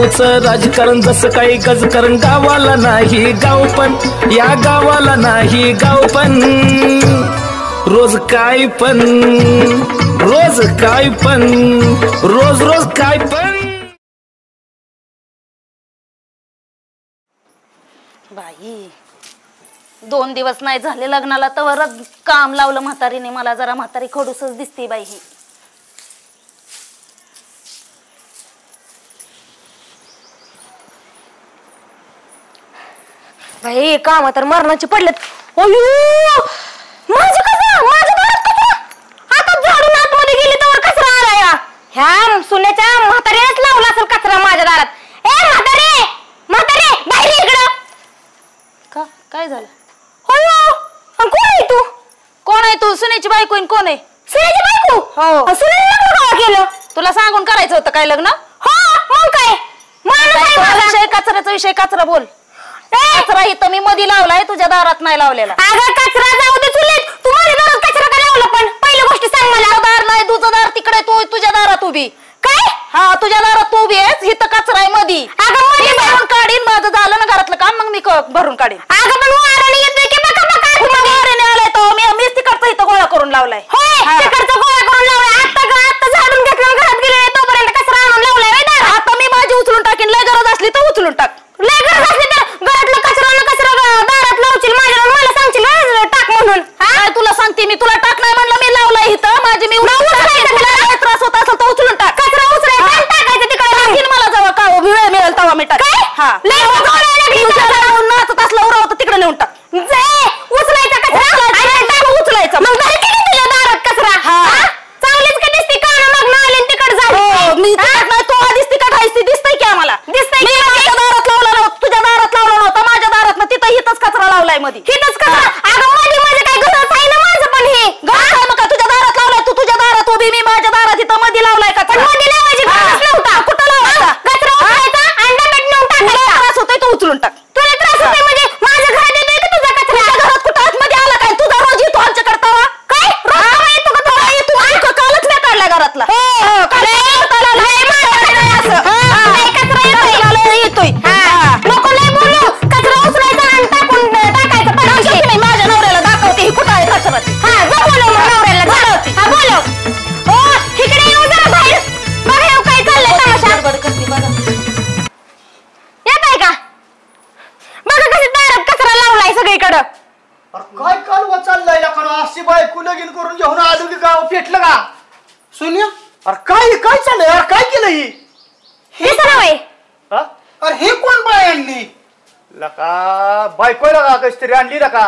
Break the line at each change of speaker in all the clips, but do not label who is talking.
गावचं राजकारण जसं काही गजकारण गावाला नाही गाव पण या गावाला नाही गाव पण रोज काय पण रोज काय पण रोज रोज काय पण
बाई 2 दिवस नाही झाले लग्नाला तवरच काम लावलं म्हातारीने मला जरा म्हातारी खडूसच दिसते बाई ही
बाई काम तर मरणाची पडलेत अयो माझं कसं माझ्या दारात कचरा आता झाडून आतमध्ये गेली तर कचरा आला या ह्या सुनेच्या म्हातारीनेच लावला असेल कचरा माझ्या दारात ए म्हातारे म्हातारे बाहेर इकडं
का काय झालं
अयो कोण आहे तू
कोण आहे तू सुनेची बायको कोण आहे
सुनेची बायको
हो
सुनेने लग्न का केलं
तुला सांगून करायचं होतं काय लग्न
हो मग काय
विषय कचऱ्याचा विषय कचरा बोल कचरा इथं मी मध्ये लावलाय तुझ्या दारात नाही लावलेला
अगं कचरा जाऊ दे चुलीत तू माझ्या दारात कचरा का लावला पण पहिली गोष्ट सांग मला
दार नाही तुझं दार तिकडे तू तुझ्या दारात उभी
काय
हा तुझ्या दारात तू उभी आहेस इथं कचरा आहे मध्ये
अगं मध्ये
भरून काढीन माझं झालं ना घरातलं काम मग मी भरून काढीन
अगं पण वाराने येतोय की बका बका
वाऱ्याने आलाय तो मीच तिकडचा इथं गोळा करून लावलाय
होय तिकडचा गोळा करून लावलाय आता झाडून घेतलं घरात गेले तोपर्यंत कचरा आणून लावलाय
आता मी माझी उचलून टाकीन लय गरज असली तर उचलून टाक
लय गरज असली तर घरातलं कचरा दारात लावशील माझ्या मला सांगशील टाक म्हणून
हा तुला सांगते मी तुला टाक नाही म्हणलं मी लावलाय इथं माझी मी तुला त्रास होत असेल तर उचलून टाक
कचरा उचलायचा टाकायचं तिकडे
मला जेव्हा का वेळ मिळेल तेव्हा मी टाक हा नाचत असलं उरावत तिकडे नेऊन टाक
उचलायचा कचरा
उचलायचा
मग तुझ्या दारात कचरा चांगलीच का दिसते का मग आले तिकडे जाऊ
मी नाही तो आधीच तिकड आहेस ती दिसतंय की आम्हाला
दिसतंय
माझ्या दारात लावला नव्हता तुझ्या दारात लावला नव्हता माझ्या दारात ना तिथं हिथंच कचरा लावलाय मध्ये
हिथंच कचरा अगं मध्ये मध्ये काय गरज आहे ना माझं पण हे
काय मग तुझ्या दारात लावलाय तू तुझ्या दारात उभी मी माझ्या दारात इथं मध्ये लावलाय का
मध्ये लावायची गरज नव्हता
कुठं लावायचा
कचरा उचलायचा अंडा पेट नेऊन टाकायचा
त्रास होतोय तो उचलून टाक
तुला त्रास होतोय म्हणजे माझ्या घरात येतोय का तुझा कचरा
घरात कुठं आतमध्ये आला काय तुझा रोज येतो आमच्या करता
काय रोज येतो का
तू कालच नाही काढलाय घरातला येतोय
नको लय बोलू कचरा उचलायचा आणि टाकून टाकायचं
माझ्या नवऱ्याला दाखवते कुठं आहे कचरा
हा जा बोलव नवऱ्याला बोलवते हा बोलव हो इकडे येऊ जरा बाहेर बघा काय चाललंय तमाशा
करते बघा
येत आहे का बघा कसं दारात कचरा लावलाय सगळीकडं
काय कालवा चाललाय ना अशी बायको लगीन करून घेऊन आलो की गाव पेटलं का सुनिया अरे काय चाललंय यार काय केलं ही
हे सरावय
अरे हे कोण बाय आणली लका बायको लका कशी आणली लका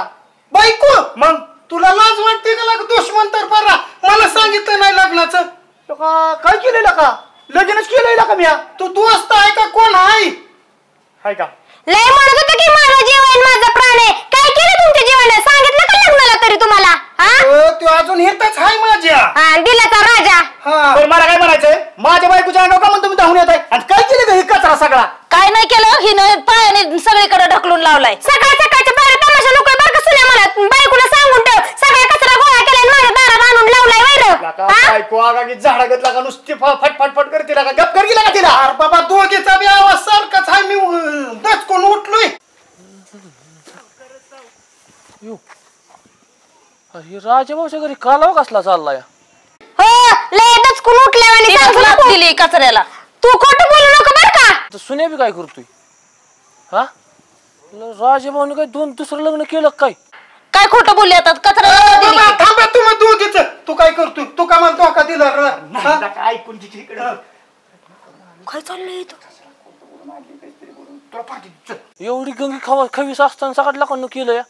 बायको मग तुला लाज वाटते का लका दुश्मन तर बरा मला सांगितलं नाही लग्नाचं लका काय केलंय लका लगीनच केलंय लका मी तू दोस्त आहे का कोण आहे का
लय म्हणत होतं की माझं जीवन माझा प्राण आहे काय केलं तुमच्या जीवनात सांगितलं का लग्नाला तरी तुम्हाला
तू अजून हेतच आहे माझ्या
दिलाचा राजा
मला काय म्हणायचंय माझ्या बायकोच्या अंगावर का म्हणतो मी धावून येत आहे आणि काय केलं हे कचरा सगळा
काय नाही केलं हिनं पायाने सगळीकडे ढकलून लावलाय
सकाळच्या बाहेर तमाशा लोक बरं का सुने मला बायकोला सांगून ठेव सगळा कचरा गोळा केलाय माझ्या दारात आणून लावलाय वैर
बायको आगागी झाडागत लागा नुसती फटफट करते लागा गप कर गेला का तिला अरे बाबा दोघीचा बी आवाज सारखाच आहे मी दचकून उठलोय
राजाभाऊच्या घरी कालवा कसला चाललाय
हो लय दचकून उठल्यावानी
दिली कचऱ्याला
तू खोटं बोलू नको बर का
सुने बी काय करतोय हा राजाभाऊने काय दुसरं लग्न केलं काय
काय खोटं बोलले आता कचऱ्याला
थांबा तू मग दोघीच तू काय करतोय तू का मला धोका दिला ऐकून तिथे इकडे
काय चाललंय
एवढी गंगी खवीस असताना सगळ्यात लोकांना केलं या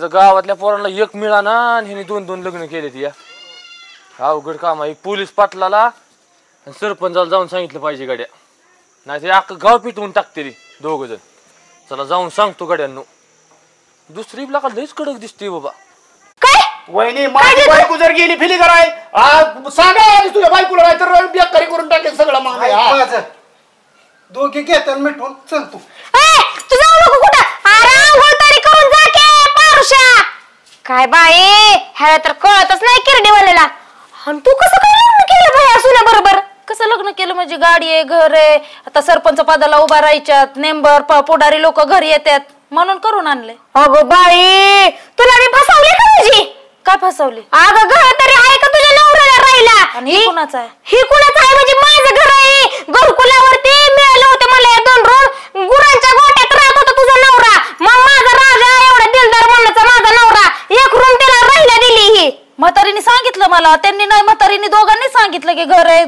गावातल्या पोरांना एक मिळाना आणि ह्याने 2 लग्न केले ती या अवघड काम आहे पोलीस पाटलाला सरपंचाला जाऊन सांगितलं पाहिजे गाड्या नाही ते अख्खं गाव पिटवून टाकते रे 2 जण चला जाऊन सांगतो गाड्यांनो दुसरी लाका लईच कडक दिसते बाबा
काय
वहिनी माझी बायको जर गेली फिली कराय सांगा तुझ्या बायकोला नाही तर बेकारी करून टाकेल सगळं मग दोघे घेतात मिठून चल तू
तू जाऊ नको कुठं आराम तरी करून जा के पारुषा काय बाई ह्याला तर कळतच नाही किरडीवाल्याला आणि तू कसं काय लग्न केलं बाई सुना बरोबर
कसं लग्न केलं म्हणजे गाडी आहे, घर आहे, आता सरपंच पदाला उभा राहायच्यात, नेंबर पुढारी लोक घरी येतात म्हणून करून आणले.
अगं बाई तुला मी फसवली का माझी?
काय फसवली?
अगं घर तरी आहे का तुझ्या नवऱ्याला राहिला?
आणि हे कुणाचं आहे?
ही कुणाचं आहे म्हणजे माझं घर आहे. घरकुलावरती मिळालं होतं मला 2 रूम. गुरांच्या गोट्यात राहत होता तुझा नवरा. मग माझा राजा एवढा दिलदार मनाचा माझा नवरा 1 रूम त्याला राहिला दिली. ही
म्हातारीने सांगितलं मला, त्यांनी नाही म्हातारीने दोघांनी सांगितलं की घर आहे,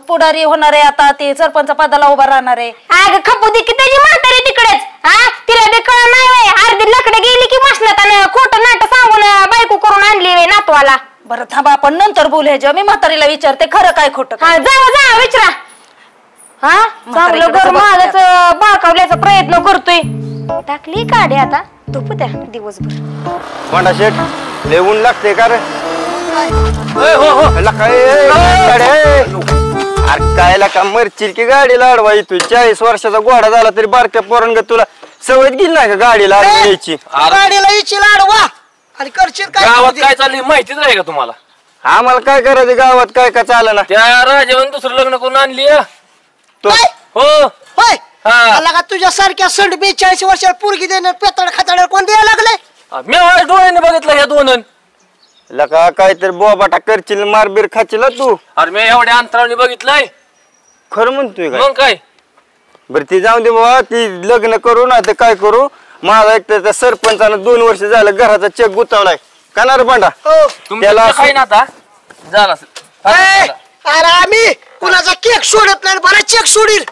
पुढारी होणार आहे, आता ते सरपंच पदाला उभा राहणार आहे.
अगं खपू दे की त्याची म्हातारी तिकडेच. हा तिला बी कळ नाही. अर्धी लकडे गेली की मसनात खोटं नाटक सांगून बायको करून आणली नातवाला.
बरं थांबा, आपण नंतर बोलू ह्याच्या. मी म्हातारीला विचारते खरं काय खोटं.
हा जा विचारा. हा चांगलं घर माझच बाळकावल्याचा प्रयत्न करतोय. टाकली काढे आता धुपू द्या दिवसभर.
कोंडा शेठ लय ऊन लागते का रे? काय का मरचिल की गाडीला अडवा येतोय. 40 वर्षाचा घोडा झाला तरी बारक्या पोरांग तुला सवय गेली नाही का गाडीला यायची?
गाडीला इची लाडवा आणि करशील काय?
गावात काय चाललंय माहितीच नाही का तुम्हाला?
आम्हाला काय करायचं गावात काय काय चाललं ना?
त्या राजावर दुसरं लग्न करून आणली
तो
हो.
होय
हा.
मला का तुझ्यासारख्या 42 वर्षाला पोरगी देणार पेताड खाताड कोण द्यायला लागले?
मी आज डोळ्याने बघितलं ह्या दोन.
लका काहीतरी बोबाटा करशील मारबीर खाशील तू.
अरे मी एवढ्या अंतराने बघितलंय.
खरं म्हणतोय काय?
मग काय
बरं ती जाऊ दे बाबा, ती लग्न करू ना ते काय करू. माझा एक तर सरपंचानं 2 वर्ष झालं घराचा चेक गुतावलाय कानार बांडा.
त्याला काही ना आता झाला
अरे आम्ही कुणाचा केक सोडत नाही, बरा चेक सोडील.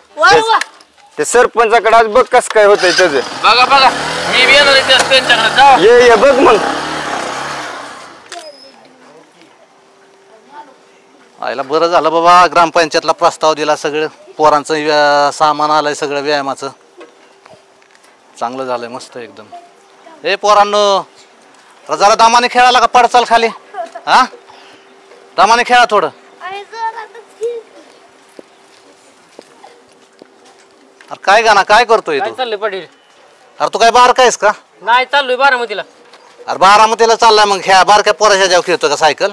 ते सरपंचाकडे आज बघ कस काय होतंय त्याचं.
बघा बघा मी बी येणार त्यांच्याकडे. जा
ये बघ मग.
आयला बरं झालं बाबा ग्रामपंचायतला प्रस्ताव दिला. सगळं पोरांचं सामान आलंय सगळं व्यायामाचं. चांगलं झालंय मस्त एकदम. ए पोरांनो जरा दामाने खेळायला का पडचाल खाली? हा दामाने खेळा थोडं. अरे काय गाणं काय करतोय तू?
चाललंय पाटील?
अरे तू काय बारकायस का?
नाही चाललोय बारामतीला.
अरे बारामतीला चाललाय मग खेळा बारक्या पोराच्या जाऊ खेळतो का सायकल?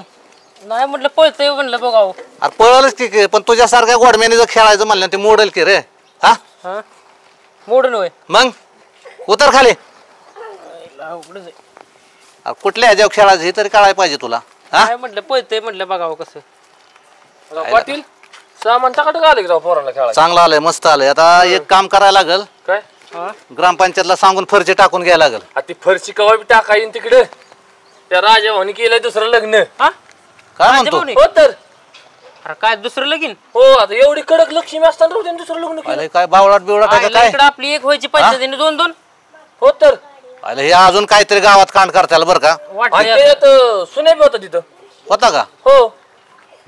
नाही म्हटलं पळतंय म्हणलं बघावं.
अरे पळलंच की पण तुझ्यासारख्या गोडम्याने जर खेळायचं म्हणलं ते मोडेल की रे. हा
हा मोडून होय.
मग उतर खाली. अरे कुठल्या ह्याच्यावर खेळायचं हे तरी कळायला पाहिजे तुला. हा
नाही म्हटलं पळतंय म्हटलं बघावं कसं.
पाटील सामान टाकट आले की पोरांना खेळायला?
चांगलं आलंय मस्त आलंय. आता एक काम करायला लागल.
काय?
ग्रामपंचायतला सांगून फरची टाकून घ्यायला लागल.
ती फरशी कवा बी टाका येईन तिकडे. त्या राजा भाऊनी केलंय दुसरं लग्न.
काय म्हणतो?
हो तर
अरे काय दुसरं लगीन?
हो आता एवढी कडक लक्ष्मी असताना राहू दुसरं लग्न केलं.
अरे काय बावळाट बिवळाट आहे का काय?
इकडे आपली एक व्हायची पंचायतीने 2-2.
हो तर
अरे हे अजून काहीतरी गावात कांड करताल बरं का?
सुने बी होता तिथं.
होता का?
हो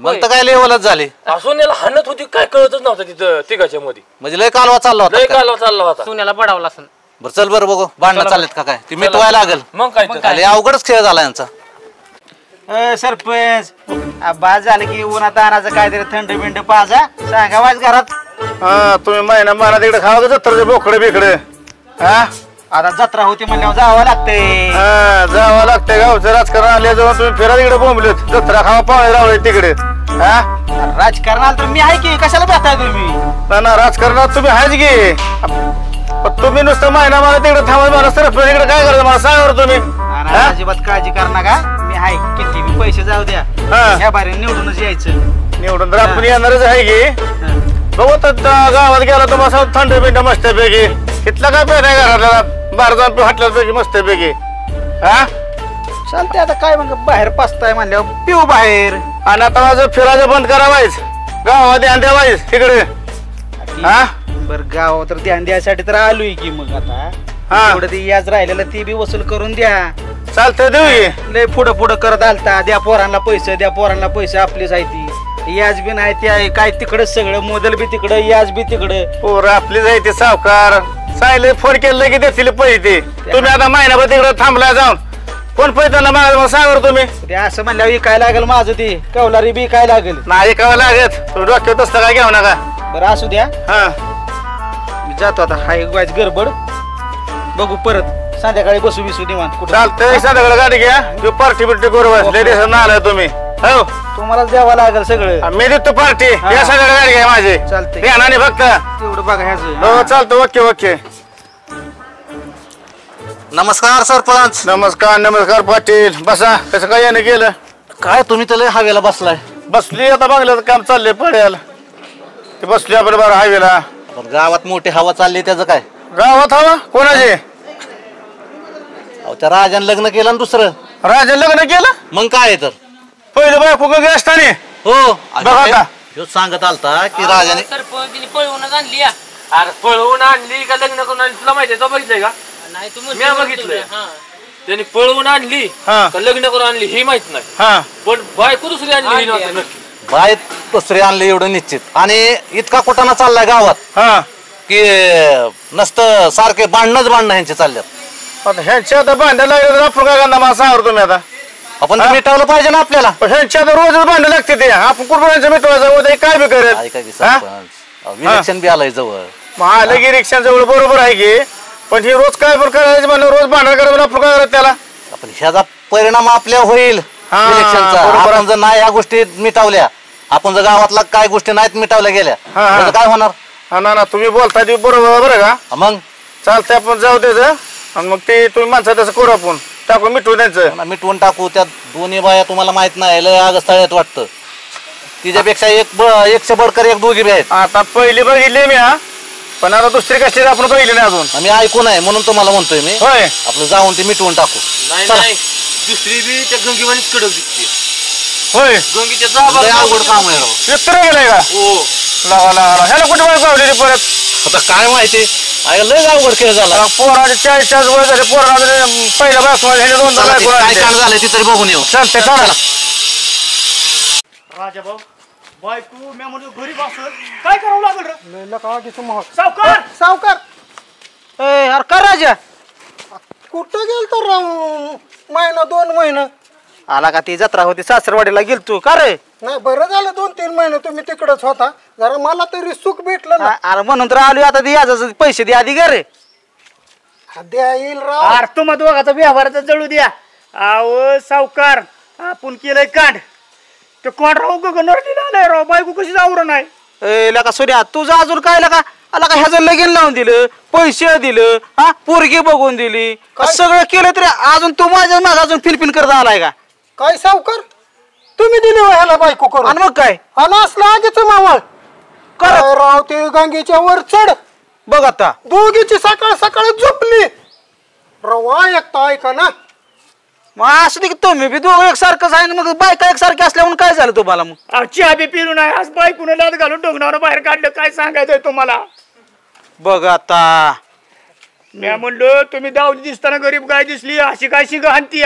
मग तर काय लेवलच झाली.
सोन्याला हाणत होती काय कळतच नव्हतं तिथं तिघाच्या मध्ये.
म्हणजे लय कालवा चालला
लय
होता का?
कालवा चालला होता.
सोन्याला बडावला असं.
बरं चल बरं बघू भांडणं चाललेत का काय ती मिटवायला लागल.
मग काय तर.
अरे अवघडच खेळ झाला यांचा.
सरपंच बाद झालं की उन्हात आणायचं काहीतरी थंड बिंड पाजा सांगा वाज घरात.
हा तुम्ही महिना मला तिकडे खावा जत्राचे बोकडे बिकडे. हा
आता जत्रा होती म्हणल्यावर जावं लागतंय.
हा जावं लागतंय गावचं राजकारण आले जेव्हा तुम्ही फिरा तिकडे बोंबलेत जत्रा खावा पाहुणे रावळे तिकडे. हा
राजकारणाला तर मी आहे की कशाला भेटाय तुम्ही?
ना राजकारणात तुम्ही आहेच की. पण तुम्ही नुसतं महिना मला तिकडे थांबत मला सरपंच तिकडे काय करायचं मला सांगा बरं तुम्ही.
अजिबात काळजी कर नका मी आहे. किती बी पैसे जाऊ द्या ह्या बारी निवडूनच यायचं.
निवडून तर आपण येणारच आहे की. बघू तर गावात गेला तुम्हाला थंड बिंड मस्त पैकी. इथला काय पेट आहे घराला 12 जाऊन हटल्यापैकी मस्त पैकी. हा
चालतंय आता काय मग बाहेर पाचताय म्हणल्यावर पिऊ बाहेर.
आणि आता माझं फिरायचं बंद करावायच गावात ध्यान द्यावायच तिकडे. हा
बरं गाव तर ध्यान द्यायसाठी तर आलोय की मग आता
हा.
थोडं ते याज राहिलेलं ते बी वसूल करून द्या.
चालतंय देऊ की.
लय पुढं करत आलता द्या पोरांना पैसे आपलीच आहे ती. याज बी नाही ते आहे काय तिकडं सगळं मोदल बी तिकडं याज बी तिकडं.
पोरं आपली जायचे सावकार सायले फोन केलं की देतील पैसे. तुम्ही आता महिनाभर तिकडे थांबला जाऊन कोण पैसे मागा सांगा तुम्ही.
ते असं म्हणल्यावर विकाय लागेल माझं ते कवलारी बी काय लागेल.
नाही कावा लागत तुम्ही डोक्यात तसं काय घेऊ नका.
बरं असू द्या
हा
मी जातो आता हाय वाज गडबड. बघू परत संध्याकाळी बसू निवांत कुठं.
चालतंय संध्याकडे गाडी घ्या पार्टी बिर्टी करू. लेडीज ना आलाय तुम्ही. हो
तुम्हालाच द्यावं लागेल सगळं.
मी देतो पार्टी. या सगळ्या गाडी घ्या माझी.
चालतंय.
ध्यानाने फक्त.
तेवढं बघा ह्याचं.
हो चालतं. Okay okay.
नमस्कार सरपंच.
नमस्कार नमस्कार पाटील. बसा. कसं काय याने गेलं?
काय तुम्ही तर लय हवेला बसलाय.
बसली आता बंगल्याचं काम चाललंय पडेल ते बसली आपण बरं हायवेला.
पण गावात मोठी हवा चालली त्याचं काय?
गावात हवा कोणाचे?
अहो त्या राजाने लग्न केलं ना दुसरं.
राजा लग्न केलं?
मग काय तर
पहिलं बायको गगे असताना.
हो
बघा आता.
ह्यो सांगत आलता की राजाने
सरपंच पळवूनच आणली या.
अरे पळवून आणली का लग्न करून आणली तुला माहितीये? तो बघितलंय का?
नाही तू
मी बघितलंय. त्यांनी पळवून आणली
हा.
का लग्न करून आणली हे माहित नाही.
हा
पण बायको दुसरी आणली हे नव्हतं नक्की.
बाय दुसरे आणले एवढं निश्चित. आणि इतका कुटाणा चाललाय गावात
हा.
की नसतं सारखे भांडणच भांडणं ह्यांचे चालल्यात.
आता ह्यांच्या आता भांडायला लागले तर आपण काय करणार मला सांगा तुम्ही आता.
आपण ते मिटवलं पाहिजे ना आपल्याला.
पण ह्यांच्या आता रोजच भांडण लागते ते. आपण कुठपर्यंत मिटवायचं उद्या काय बी करेल.
ऐका की सरपंच इलेक्शन बी आलंय जवळ.
मग आलं की रिक्षा जवळ बरोबर आहे की. पण ही रोज काय पण करायचं म्हणलं रोज भांडण करायचं आपण काय करत त्याला.
आपण ह्याचा परिणाम आपल्या होईल
हा,
इलेक्शनचा.
बरोबर.
आपण जर नाही ह्या गोष्टी मिटवल्या, आपण जर गावातला काय गोष्टी नाहीत मिटवल्या गेल्या
हा, हा.
त्याचं काय होणार?
हा ना तुम्ही बोलताय ते बरोबर बरं का.
मग
चालतंय आपण जाऊ द्यायचं आणि मग ते तुम्ही माणसं तसं करू आपण टाकून मिटवू त्यांचं.
मिटवून टाकू. त्या दोन्ही बाया तुम्हाला माहित नाही लय आगस्थळ्यात वाटतं. तिच्यापेक्षा एकशे बडकर एक दोघी बी आहेत.
आता पहिली बघितली मी हा. पण आता दुसरी कसली आपण बघितली नाही अजून.
आम्ही ऐकू नाही म्हणून तुम्हाला म्हणतोय मी.
होय.
आपलं जाऊन ते मिटवून टाकू.
नाही नाही दुसरी बी त्या गंगीवानीच कडक दिसते.
होय.
गंगीच्या
लय अवघड काम आहे राव.
एकतर गेलाय का?
हो
लावा लावा ह्याला कुठे बायको आवडली परत?
आता काय माहिती लय अवघड खेळ झाला.
पोराचे 40 वय झाले. पोरा पहिल्या बायको ह्याने दोन
चला ते काय
बायको
कांड झालंय ते तरी बघून येऊ.
चालतंय चला.
राजा भाऊ बायको मी म्हणतो घरी बसून काय करावं लागेल रे? सावकार सावकार.
अरे का राजा
कुठं गेलतो राव? महिना 2 महिना
आला का? ती जत्रा होती सासरवाडीला गेलतो का रे?
नाही. बरं झालं 2-3 महिने तुम्ही तिकडच होता. जरा मला तरी सुख भेटलं ना.
अरे म्हणून तर आलो आता. याचा पैसे दे आधी का रे?
द्या येईल राव. अरे तुम्हा दोघाचा व्यवहाराचा जळू द्या. अहो सावकार आपण केलंय कांड. ते कोण राहू गगनवरतीला नाही राव. बायको कशी जाऊ नाही.
ए लका सूर्या तुझं अजून काय लका? आला का ह्याचं लगीन लावून दिलं, पैसे दिलं, हा पोरगी बघून दिली, सगळं केलं तरी अजून तू माझ्या मागे अजून फिलफिल करत आलाय का?
काय सावकार तुम्ही दिली ह्याला बायको करून?
आणि मग काय
आणि असलं आगीच मावळ
कर
राव. ते गंगेच्या वर चढ.
बघ आता
दोघीची सकाळ सकाळ झोपली राव. ऐकता ऐका ना.
मग असं दे की तुम्ही बी दोघं एकसारखंच आहे ना. मग बायका एकसारखी असल्यामुळे काय झालं तुम्हाला? मग
चहा बी पिरू नाही. आज बायकोन लाद घालून डोंगरावर बाहेर काढलं. काय सांगायचंय तुम्हाला?
बघ आता
मी म्हणलो तुम्ही दावली दिसताना गरीब गाय दिसली. अशी काय शिंग हाणती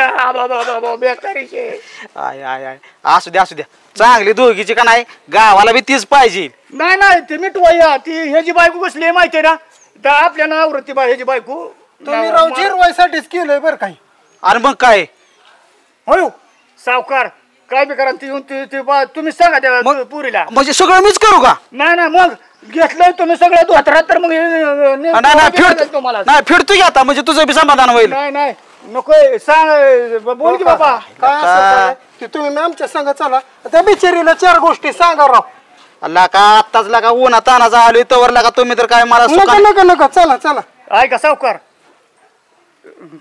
बेकारीचे.
आय आय आय असू द्या असू द्या. चांगली दोघीची का नाही गावाला बी तीच पाहिजे.
नाही नाही ते मिटवाया. ती ह्याची बायको कसली आहे माहितीये ना? तर आपल्या नावरती बा ह्याची बायको. तुम्ही राव जिरवायसाठीच केलंय बरं काही.
आणि मग काय
हो सावकार काय बी करा. तुम्ही सांगा त्या पुरीला.
म्हणजे सगळं मीच करू का?
नाही ना मग घेतलंय तुम्ही सगळं धोतरात तर मग
तुम्हाला नाही फिरतो की आता. म्हणजे तुझं बी समाधान होईल.
नाही नाही नकोय. सांग बोल की बाबा काय ते तुम्ही आमच्या संग चला. त्या बिचारीला 4 गोष्टी सांगा राव.
अल्ला का आत्ताच लागा उन्हा तानाचा आलोय तवर लागा तुम्ही तर काय मला
नका नका चला चला. ऐका सावकार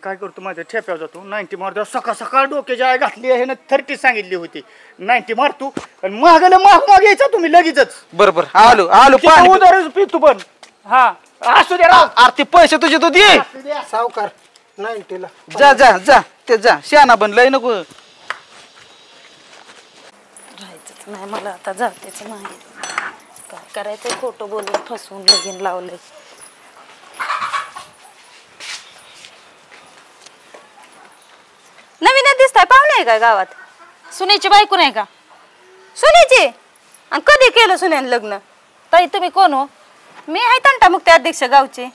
काय करतो माझ्या ठेप्यावर जातो. 90 मारतो. सकाळ सकाळ डोक्याची आय घातली आहे ना. 30 सांगितली होती. 90 मारतो आणि महागाला माग यायचा तुम्ही लगेचच.
बरोबर आलो आलो पाणी
उदाहरण पितो पण. हा असू द्या राव.
आरती पैसे तुझे तू दे
सावकार 90 ला.
जा जा जा ते जा. शहाणा बनलंय नको.
राहायचंच नाही मला आता. जातेच नाही. काय करायचं? खोटं बोलून फसवून लगीन लावलंय.
नवीनच दिसताय. पाहुणे आहे का गावात?
सुनेची बायको नाही का?
सुनेची? आणि कधी केलं सुनेन लग्न?
ताई तुम्ही कोण हो?
मी आहे तंटा मुक्ती अध्यक्ष गावची.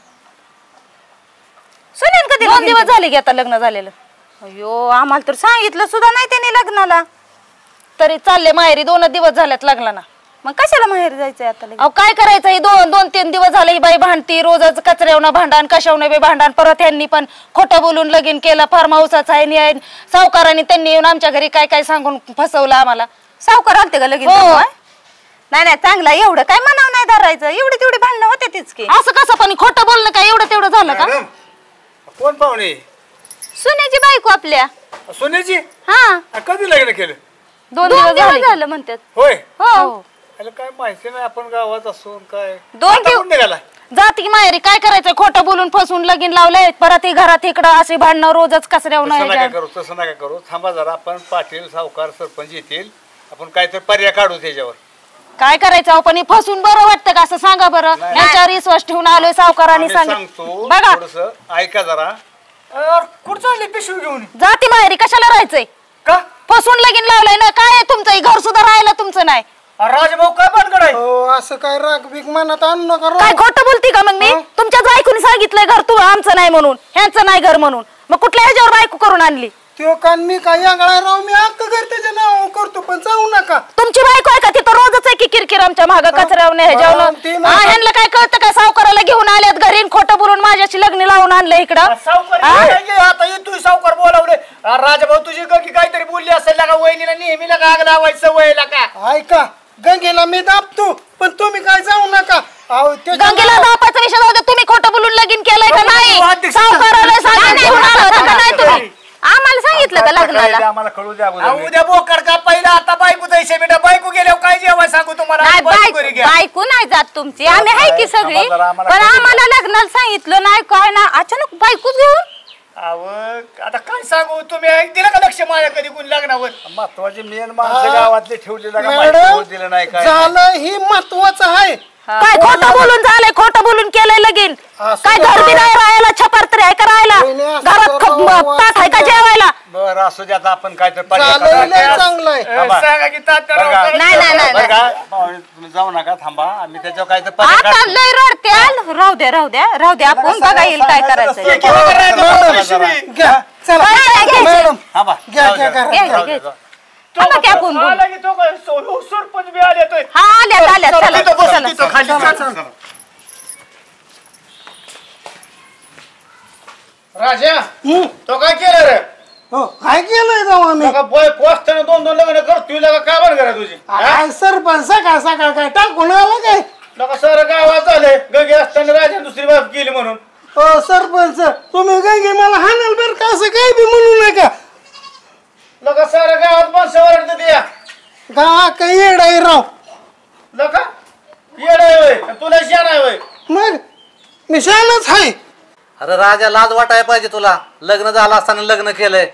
सुनेन कधी?
2 दिवस झाले की आता लग्न झालेलं.
अयो आम्हाला तर सांगितलं सुद्धा नाही त्याने लग्नाला.
तरी चालले माहेरी. 2 दिवस झाल्यात लग्नाला.
मग कशाला माहेर जायचंय आता लगेच?
अहो काय करायचंय, दोन 3 दिवस झाले ही बाई भांडती, रोजच कचऱ्यावनं भांडण कशावनं बी भांडण. परत यांनी पण खोटं बोलून लगीन केलं, फार्म हाऊसाचा आहे. सावकारांनी त्यांनी येऊन आमच्या घरी काय काय सांगून फसवलं आम्हाला.
सावकार आलते का लगेच?
हो.
नाही नाही चांगलं, एवढं काय मनाव नाही धरायचं, एवढी तेवढी भांडणं होते तीच की.
असं कसं पण खोटं बोलणं काय एवढं तेवढं झालं का?
कोण पाहुणे?
सुनेची बायको आपल्या.
सोन्याची?
हा
कधी लग्न केलं?
2 दिवस
झालं म्हणतात.
होय.
हो
काय माहिती नाही, आपण गावात असून काय
2 दिवस
निघाला.
जाती माहेरी काय करायचं, खोटं बोलून फसून लगीन लावलंय. परत ही घरात इकडं असे भांडणं रोजच कचऱ्यावनं.
तसं नका करू, थांबा जरा. आपण पाटील सावकार सरपंच येतील, आपण काहीतरी पर्याय काढू त्याच्यावर.
काय करायचं पण हे फसून बरं वाटतं का असं सांगा बरं. याच्यावर विश्वास ठेवून आलोय, सावकारांनी
सांगतो
बघा
थोडंसं ऐका जरा. कुठं चालली पिशवी घेऊन?
जाती माहेरी कशाला राहायचंय?
का
फसून लगीन लावलंय ना. काय आहे तुमचं, घर सुद्धा राहिलं तुमचं नाही.
राजभाऊ काय भानगड आहे?
असं काय राग बिग मनात आणू नका राव.
काय खोटं बोलती का मग मी? तुमच्याच बायकोनी सांगितलंय घर तू आमचं नाही म्हणून, ह्यांचं नाही घर म्हणून. मग कुठल्या ह्याच्यावर बायको करून आणली?
त्यो कान मी काय यागळा राव, मी अख्खं घर त्याच्या नाव करतो, पण जाऊ नका.
तुमची बायको आहे का तिथं रोजच आहे की किरकिर आमच्या मागं कचऱ्यावनं ह्याच्यावनं? ह्यांना काय कळतं का? सावकाराला घेऊन आल्यात घरी, खोटं बोलून माझ्याशी लग्न लावून आणलं इकडं.
आता तू सावकार बोलावले. राजभाऊ तुझी गंगी काहीतरी बोलली असेल का? वहिनीला नेहमीला आग लावायचं सवयला का?
ऐका, गंगेला मी दाबतो, पण तुम्ही काय जाऊ नका.
गंगेला दापाचा विषय जाऊ दे. तुम्ही खोटं बोलून लगीन केलंय का नाही? सावकाराला सांगून घेऊन आलं होतं का नाही तुम्ही?
आम्हाला सांगितलं का लग्नाला?
आम्हाला कळू द्या. उद्या बोकड का पहिला, आता बायकोचा हिशे मिनिट. बायको गेल्यावर काय जेव्हा सांगू तुम्हाला?
नाही बायको नाही जात तुमची, आम्ही आहे की सगळी. पण आम्हाला लग्नाला सांगितलं नाही काय ना, अचानक बायकोच घेऊन.
आता काय सांगू, तुम्ही दिलं का लक्ष माझ्या कधी कोणी लग्नावर? महत्वाचे मेन माणसं गावातले ठेवलेलं दिलं नाही काय
झालं, ही महत्वाचं आहे.
काय खोटं बोलून झालंय, खोटं बोलून केलंय लगीन. काय घर बी नाही राहायला, छपार तरी आहे का राहायला? घरात ताट आहे का जेवायला?
बरं असू द्या, आता आपण काय तर
चांगलंय.
सांगा की
नाही नाही नाही
तुम्ही जाऊ नका, थांबा. आम्ही त्याच्यावर काय तर
आता लय रडत्याल. राहू द्या राहू द्या राहू द्या, आपण बघा येईल काय करायचं.
घ्या चला मॅडम,
थांबा. सरपंच बी आले.
हा आल्यात चला.
राजा तो काय केलं रे?
हो काय केलंय जाऊ आम्ही?
पोस्टाने 2 लग्न करतोय काय बरं करा तुझी?
काय सरपंच सकाळ सकाळ काय टाकून आलं काय?
नका सर गावात आले, गंगे असताना राजा दुसरी बाब केली म्हणून.
हो सरपंच, तुम्ही गंगे मला हाणाल बरं का, असं काही बी म्हणू नका.
नका सर गावात माणसं ओरडत द्या.
गा काही येडाय राव.
नका येडाय होय, तुला शान आहे होय.
मग मी शानच आहे.
अरे राजा, लाज वाटाय पाहिजे तुला. लग्न झालं असताना लग्न केलंय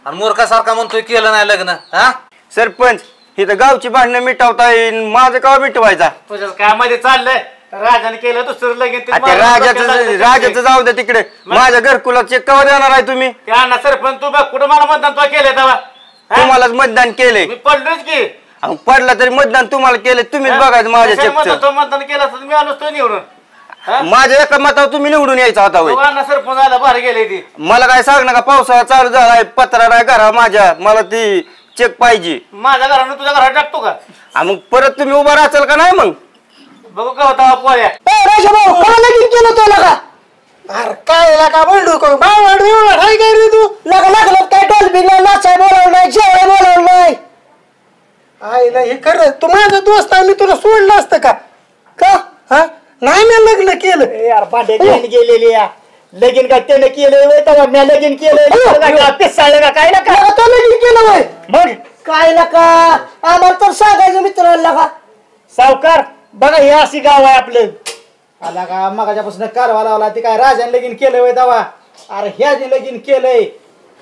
आणि मूर्खासारखा म्हणतोय केलं नाही लग्न. हा
सरपंच, ही तर गावची भांडणं मिटवता येईल, माझं का मिटवायचा?
तुझ्या काय मध्ये चाललंय? राजाने केलं दुसरं लगेच.
राजाचं जाऊ द्या तिकडे. माझ्या घरकुला चेक कवा देणार आहे तुम्ही?
त्यांना सरपंच तू बघ कुठं मला मतदान तो केलंय तेव्हा?
तुम्हालाच मतदान केलंय.
मी पडलोच की.
पडला तरी मतदान तुम्हाला केलंय, तुम्हीच बघायचं माझ्या चेकचं.
मतदान केलं असतं मी आलो असतो निवडून.
माझ्या एका मतावर तुम्ही निवडून यायचा होता होय.
सरपंच आला बाहेर गेले ती.
मला काय सांग नका, पावसाळा चालू झालाय, पत्रा नाही घरा माझ्या, मला ती चेक पाहिजे.
माझ्या घरानं तुझ्या घरात टाकतो का?
मग परत तुम्ही उभा राहाल का नाही? मग
बघू का होता पोळ्या.
राजा भाऊ कोणाला लगीन केलं तुला का? अरे काय लागा बंडू को बावड बिवड हाय काय रे तू? लगा लागलं काय टोल बिना नाचाय बोलावलं नाही, जेवाय बोलावलं नाही. आईला हे खरं, तू माझा दोस्त आहे, मी तुला सोडलं असतं का? का हा नाही मी लग्न केलं.
यार भांडे गेलेली या लगीन का त्याने केलं तेव्हा मी लगीन केलं पिसाळलं का काय नका
तो लगीन केलं वय.
मग
काय नका आम्हाला तर सांगायचं मित्रांना का?
सावकार बघा हे अशी गाव आहे आपलं.
आला का मगाच्यापासून कारवा लावला ती काय राजाने लगीन केलं वय तेव्हा? अरे ह्याने लगीन केलंय.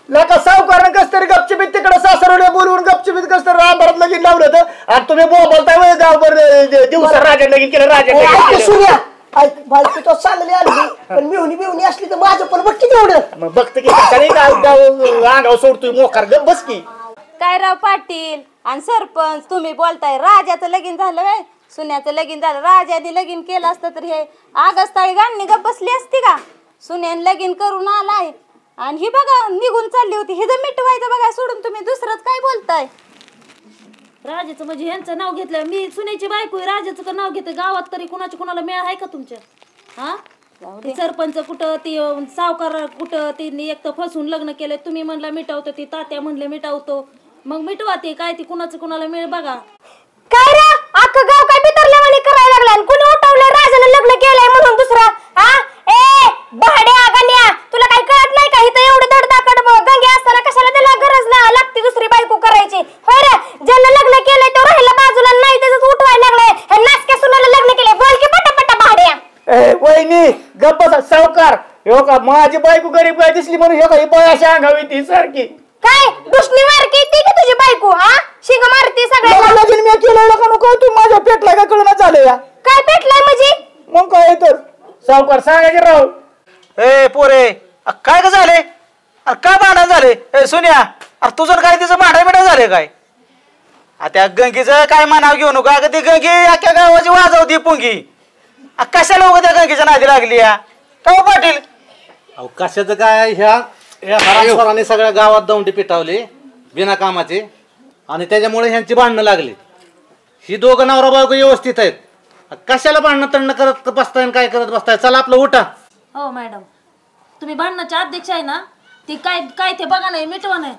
लका सावकार कस तरी गपचिबीत तिकडे सासरवले बोलवून गपचिबीत कस तरी रामभरात लगीन लावलं होतं आणि तुम्ही बोलताय वय गावभर दिवसा राजा लगीन केलं. राजा
बायको तो चालली आली पण मिळून बिवणी असली तर माझं पण बघ किती एवढं.
मग बघत की अंगाव सोडतोय मोकार गप बस की.
काय राव पाटील आणि सरपंच, तुम्ही बोलताय राजाचं लगीन झालं वय, सुन्याचं लगीन झालं. राजाने लगीन केलं असतं तर हे आगस्ताळी गाणी गप बसली असती का? सुन्याने लगीन करून आलाय आणि ही बघा निघून चालली होती. हे जर मिटवायचं बघा सोडून तुम्ही दुसरंच काय बोलताय?
राजाचं म्हणजे ह्यांचं नाव घेतलं मी सुनेची बायको आहे, राजाचं का नाव घेतं गावात तरी कुणाची कुणाला मेळ आहे का तुमच्या? हा ती सरपंच कुठं ती सावकार कुठं तिने एक तर फसून लग्न केलं तुम्ही म्हणला मिटवतो ती तात्या म्हणले मिटवतो मग मिटवा ते काय ती कुणाचं कुणाला मेळ बघा
काय रे अख्खं गाव काय बितरल्यावानी करायला लागला आणि कुणी उठवलंय राजानं लग्न केलंय म्हणून दुसरा हा ए भाड्या गण्या तुला काय कळत नाही का इथं एवढं धडधाकड गंगे असताना कशाला त्याला गरज ना लागते दुसरी बायको करायची होय रे ज्याला लग्न केलंय तो राहिला बाजूला नाही त्याच उठवायला लागलाय हे नासक्या सुनाला लग्न केलंय बोल की पटापटा भाड्या
वहिनी गप्प सावकार हो का माझी बायको गरीब काय दिसली म्हणून हे का ही बाय अशी अंगावी ती सारखी
काय दुष्णी मारकी ती की तुझी बायको हा शिंग मारती सगळ्या
लगीन मी केलं का नको तू माझ्या पेटला का कळलं झालं या
काय पेटलाय म्हणजे
मग काय तर सावकार सांगा की राव
ए पोरे काय का झाले अरे काय भांडण झाले ए सोन्या अरे तुझं काय तिचं भांडण बिडा झाले काय त्या गंगीचं काय मानाव घेऊ नका ती गंगी अख्ख्या गावाची वाजवती पुंगी कशाला उगा त्या गंगीच्या नादी लागली या काय पाटील
अहो कशाचं काय ह्या हरामखोराने सगळ्या गावात दौंडी पिटावली बिना कामाची आणि त्याच्यामुळे ह्यांची भांडणं लागली ही दोघं नवरा बायको व्यवस्थित आहेत कशाला भांडणं तंडणं करत बसताय काय करत बसताय चला आपलं उठा
हो मॅडम तुम्ही भांडणाचे अध्यक्ष आहे ना ती काय काय ते बघा नाही मिटवा नाही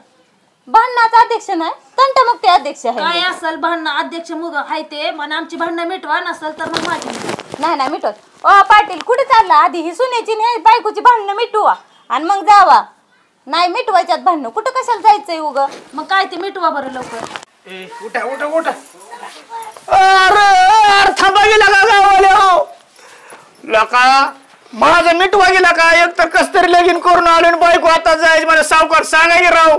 भांडणाचा अध्यक्ष नाही तंटमुक्ती अध्यक्ष आहे
काय असेल भांडणं अध्यक्ष मुग आहे ते पण आमची भांडणं मिटवा नसेल तर मग माझी
नाही नाही मिटवत ओ पाटील कुठे चालला आधी ही सुनेची नाही बायकोची भांडणं मिटवा आणि मग जावा नाही मिटवायच्यात भांडणं कुठं कशाला जायचंय उग
मग काय ते मिटवा बरं लवकर
उठा उठा उठा अरे थांबा गेला का गावाले हो लका माझं मिटवा गेला का एक तर कस तरी लगीन करून आलो आणि बायको आता जायचं मला सावकार सांगा की राव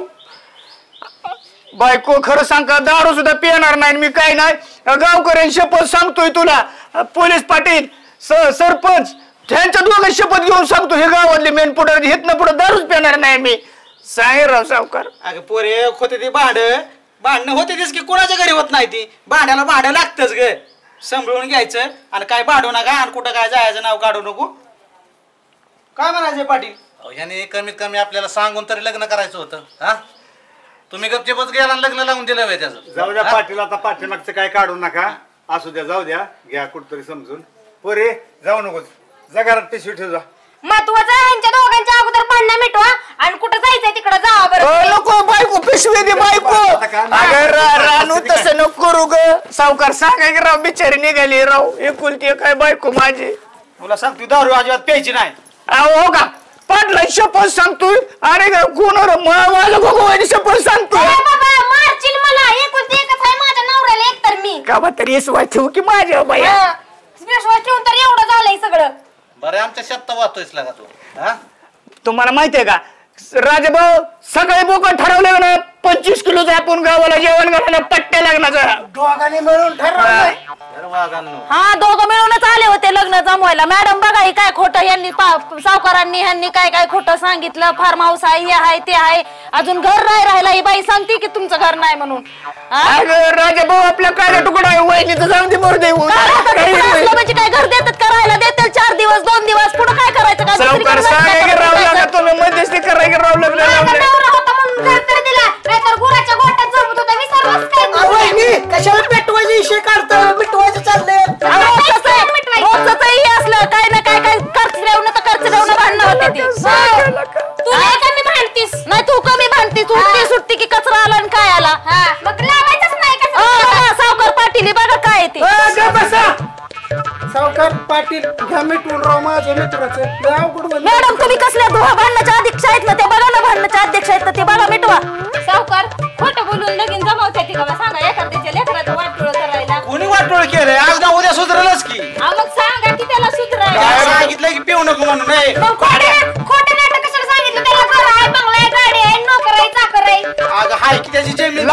बायको खरं सांग का दारू सुद्धा पिणार नाही मी काय नाही गावकऱ्यांनी शपथ सांगतोय तुला पोलीस पाटील सरपंच त्यांच्या दोघं शपथ घेऊन सांगतो हे गावातले मेन पुढे हितनं पुढे दारूच पिणार नाही मी सांगे राव सावकार
अगं पोरे होते ते भांडणं होते तेच की कोणाच्या घरी होत नाही ती भांड्याला भांडं लागतच ग सांभाळून घ्यायचं आणि काय भांडू नका आणि कुठं काय जायचं नाव काढू नको काय म्हणायचं पाटील
ह्याने कमीत कमी आपल्याला सांगून तरी लग्न करायचं होतं हा तुम्ही गपचेपच गेला आणि लग्न लावून दिलं व्हय त्याचं
जाऊ द्या पाटील आता पाठीमागचं काय काढू नका असू द्या जाऊ द्या घ्या कुठतरी समजून पोरे जाऊ नकोस जगारात पिशवी ठेव जा
महत्वाचं ह्यांच्या दोघांच्या अगोदर भांडणं मिटवा आणि कुठं जायचंय तिकडे जावा बरं
नको बायको पिशवी दे बायको रानू तसं नको करू ग सावकार सांगा की राव बिचारी निघाली राव एकुलती काय बायको माझी
तुला सांगतो दारू अजिबात प्यायची नाही
हो का पाटला शपथ सांगतोय अरे कोणावर माझं भगवानी शपथ सांगतोय
मारशील मला एकुलती एकच आहे माझ्या नवऱ्याला एक तर मी
का बा तरी विश्वास ठेवू की माझ्या बाया
विश्वास ठेवून तर एवढं झालंय सगळं
बरं आमच्या शेतात वाहतोयस लागा तू हा
तुम्हाला माहितीये का राजाभाऊ सकाळी बोकड ठरवलं ना 25 किलोचं आपण गावाला जेवण घालायला पट्ट्या लग्नाचं दोघांनी मिळून ठरवलंय
हा दोघं मिळूनच आले होते लग्न जमवायला मॅडम बघा हे काय खोटं यांनी सावकारांनी ह्यांनी काय काय खोटं सांगितलं फार्म हाऊस आहे हे आहे ते आहे अजून घर नाही राहिला ही बाई सांगते की तुमचं घर नाही म्हणून
राजाभाऊ आपल्या काय तुकडा आहे वहिनीचं जाऊन दे मोर देऊ
म्हणजे काय घर देतात करायला देतात 4 दिवस 2 दिवस पुढे काय करायचं काय
सावकार सांगा की राव लागा तुम्ही मध्यस्थी कराय की राव लग्न
गुराच्या गोट्यात झोपत होता विसरलाच काय
कशाला पेटवायचे विषय काढतो मिटवायचं चाललंय
असलं काय ना काय काय करचरेवणं तर करचरेवणं भांडणं होते ती
तू नाही कमी भांडतीस
नाही तू कमी भांडतीस उठती सुटती की कचरा आला आणि काय आला
मग लावायचंच नाही का
सावकार पाटील बघा काय ते
सावकार पाटील घ्या मिटवून राव माझं मित्राचं
मॅडम तुम्ही कसल्या भांडणाच्या अध्यक्ष आहेत ना ते बघा ना भांडणाच्या अध्यक्ष आहेत ना ते बघा मिटवा
सावकार खोटं बोलून लगीन जमावते का सांगा एखाद्याच्या लेकराचं वाटोळ करायला
कोणी वाटोळ केलंय आज ना उद्या सुधरलंच की
मग सांगा की त्याला सुधरायला
सांगितलं की पिऊ नको म्हणून नाही
मग खोटं नाटक कशाला सांगितलं त्याला घर आहे बंगला आहे गाडी आहे नोकर आहे चाकर आहे
अगं हाय की त्याची जमीन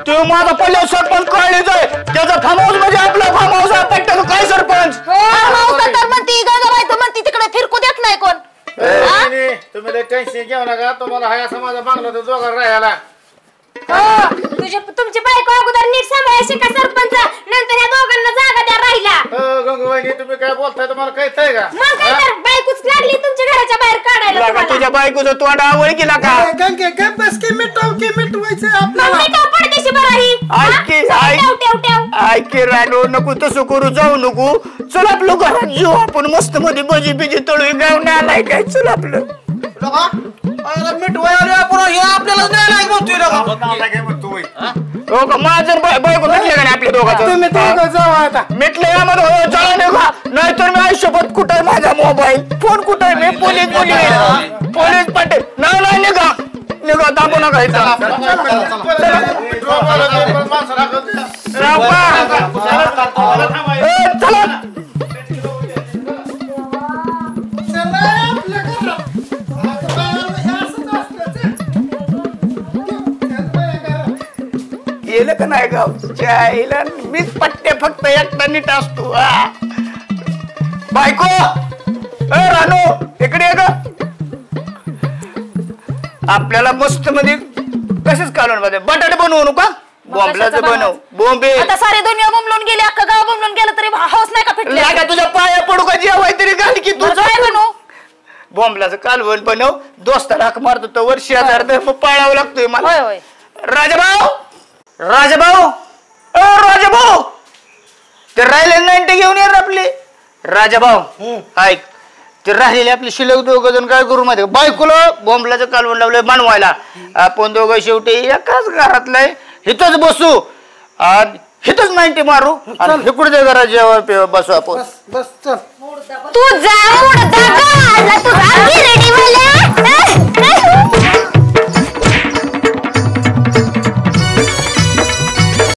तू माझा पल्ले सरपंच कळले जाय त्याचा फार्म हाऊस म्हणजे आपला फार्म हाऊस पट्ट्याचं काय सरपंच
तर म्हणती गंगाबाई तर म्हणती तिकडे फिरकू देत नाही कोण
तुम्ही टेन्शन घेऊ नका तुम्हाला हाय असं माझा बांगला तर जोगा राहायला
तुमची बायको अगोदर नीट सांभाळा शिका सरपंच नंतर या दोघांना जागा द्या राहिला
गंगूबाई तुम्ही काय बोलताय तुम्हाला कळतंय का
मग काय तर बायकोच लागली तुमच्या घराच्या बाहेर काढायला
तुझ्या बायकोचं तोंड आवड केला का
मग मी का परदेशी
ऐके रानो नको तसं करू जाऊ नको चल आपलं घरात जेऊ आपण मस्त मध्ये भजी बिजी तळू गाव आलाय काय चल आपलं हो का माझं बायको मिटले का नाही आपल्या दोघांचं
तुम्ही दोघं जाऊ आता
मिटले चला निघा नाहीतर मी आयुष्यभर कुठे आहे माझा मोबाईल फोन कुठे आहे मी पोलीस पाटील नाही निघा निघा दाबू नका चला गेलं का नाही गावच्या आईला मीच पट्टे फक्त एकटा नीट असतो बायको रानो इकडे ये ग आपल्याला मस्त मध्ये कसेच कालवण मध्ये बटाटे बनवू नका बॉम्बलाचं बनव बॉम्बे
आता सारे दुनिया बोंबलून गेली अख्खा गाव बोंबलून गेलं तरी हौस नाही का फिटली
लागा तुझ्या पाया पडू का जेवाय तरी घाल की तू
बनवू
बॉम्बलाचं कालवण बनव दोस्ताला हाक मारतो तो वर्षी हजार मग पाळावं लागतोय मला राजाभाऊ राजाभाऊ ते राहिले 90 घेऊन ये आपले राजाभाऊ ऐक ते राहिलेले आपले शिल्लक दोघं जण काय करू माहिती बायकोला बॉम्बलाचं कालवण लावलंय बनवायला आपण दोघं शेवटी एकाच घरातलंय हिथंच बसू आणि हिथंच 90 मारू आणि इकडे घरात जेव्हा बसू आपण
बस चल
तू जा रेडी